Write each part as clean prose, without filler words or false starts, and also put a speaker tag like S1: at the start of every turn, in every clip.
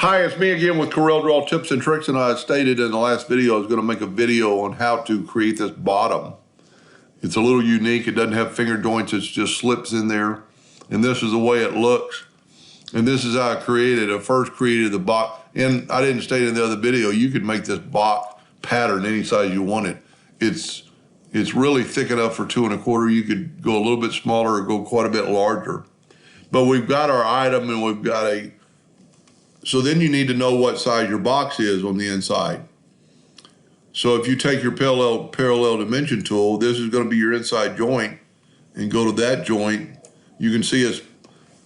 S1: Hi, it's me again with Corel Draw Tips and Tricks, and I stated in the last video I was going to make a video on how to create this bottom. It's a little unique. It doesn't have finger joints. It just slips in there, and this is the way it looks. And this is how I created it. I first created the box, and I didn't state in the other video, you could make this box pattern any size you wanted. It's really thick enough for 2 1/4. You could go a little bit smaller or go quite a bit larger. But we've got our item, and we've got so then you need to know what size your box is on the inside. So if you take your parallel dimension tool, this is going to be your inside joint, and go to that joint, you can see it's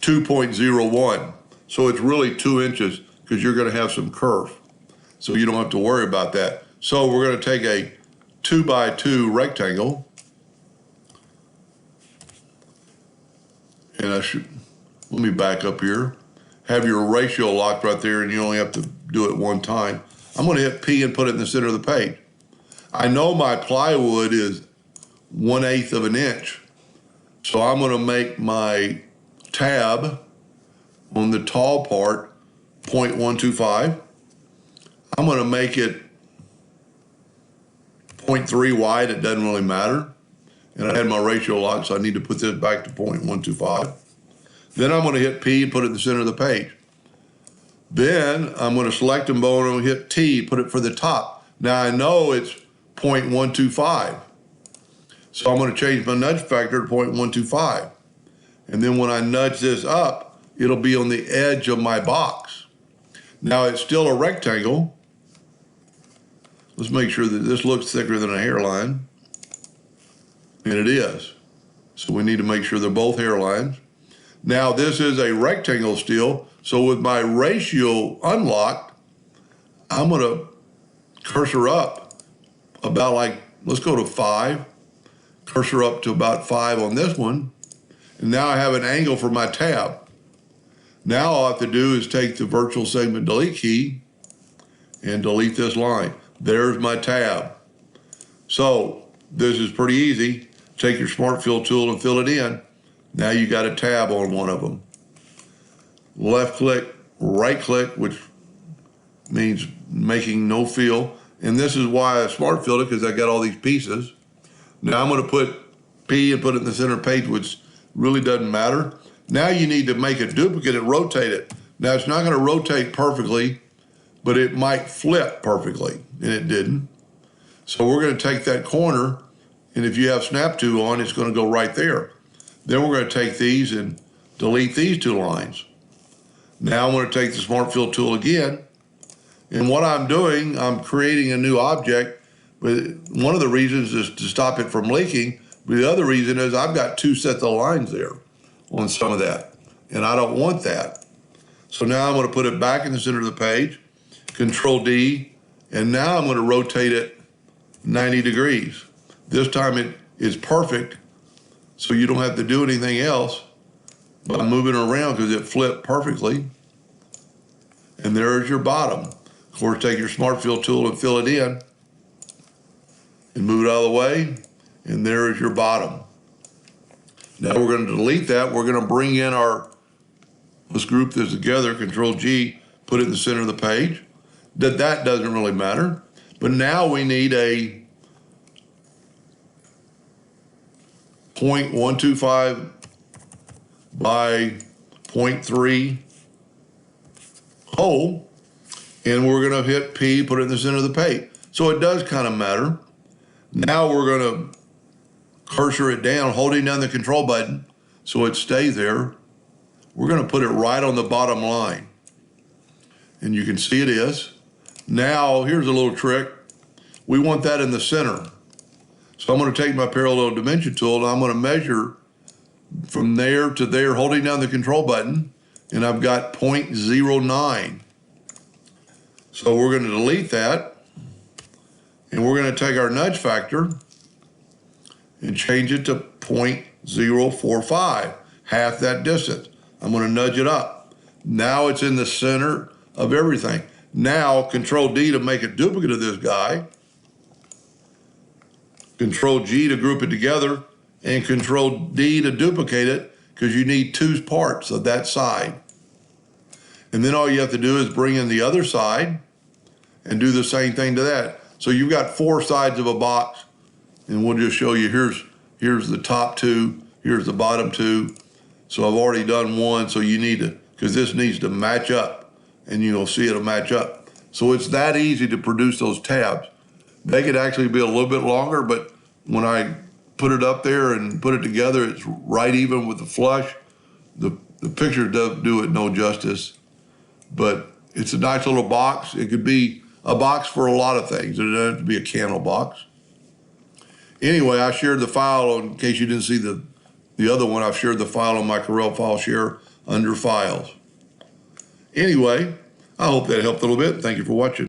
S1: 2.01. So it's really 2 inches because you're going to have some curve. So you don't have to worry about that. So we're going to take a 2 by 2 rectangle, and let me back up here. Have your ratio locked right there, and you only have to do it one time. I'm going to hit P and put it in the center of the page. I know my plywood is 1/8 of an inch, so I'm going to make my tab on the tall part 0.125. I'm going to make it 0.3 wide. It doesn't really matter. And I had my ratio locked, so I need to put this back to 0.125. Then I'm going to hit P and put it in the center of the page. Then I'm going to select them both and hit T, put it for the top. Now I know it's 0.125. So I'm going to change my nudge factor to 0.125. And then when I nudge this up, it'll be on the edge of my box. Now it's still a rectangle. Let's make sure that this looks thicker than a hairline. And it is. So we need to make sure they're both hairlines. Now this is a rectangle still, so with my ratio unlocked, I'm going to cursor up about let's go to 5, cursor up to about 5 on this one, and now I have an angle for my tab. Now all I have to do is take the virtual segment delete key and delete this line. There's my tab. So this is pretty easy. Take your Smart Fill tool and fill it in. Now you got a tab on one of them. Left click, right click, which means making no fill. And this is why I smart filled it, because I got all these pieces. Now I'm going to put P and put it in the center page, which really doesn't matter. Now you need to make a duplicate and rotate it. Now it's not going to rotate perfectly, but it might flip perfectly, and it didn't. So we're going to take that corner, and if you have snap to on, it's going to go right there. Then we're going to take these and delete these 2 lines. Now I'm going to take the Smart Fill tool again. And what I'm doing, I'm creating a new object. But one of the reasons is to stop it from leaking. But the other reason is I've got 2 sets of lines there on some of that. And I don't want that. So now I'm going to put it back in the center of the page. Control D. And now I'm going to rotate it 90 degrees. This time it is perfect. So you don't have to do anything else by moving it around, because it flipped perfectly. And there's your bottom. Of course, take your Smart Fill tool and fill it in and move it out of the way. And there is your bottom. Now we're going to delete that. We're going to bring in let's group this together, Control G, put it in the center of the page. That doesn't really matter. But now we need a 0.125 by 0.3 hole, and we're going to hit P, put it in the center of the page. So it does kind of matter. Now we're going to cursor it down, holding down the control button so it stays there. We're going to put it right on the bottom line, and you can see it is. Now here's a little trick. We want that in the center. So I'm going to take my parallel dimension tool, and I'm going to measure from there to there, holding down the control button, and I've got 0.09. So we're going to delete that, and we're going to take our nudge factor and change it to 0.045, half that distance. I'm going to nudge it up. Now it's in the center of everything. Now Control D to make a duplicate of this guy. Control G to group it together, and Control D to duplicate it, because you need 2 parts of that side. And then all you have to do is bring in the other side and do the same thing to that. So you've got 4 sides of a box, and we'll just show you, here's the top 2, here's the bottom 2. So I've already done 1, so you need to, because this needs to match up, and you'll see it'll match up. So it's that easy to produce those tabs. They could actually be a little bit longer, but when I put it up there and put it together, it's right even with the flush. The picture doesn't do it no justice, but it's a nice little box. It could be a box for a lot of things. It doesn't have to be a candle box. Anyway, I shared the file, in case you didn't see the other one. I've shared the file on my Corel file share under Files. Anyway, I hope that helped a little bit. Thank you for watching.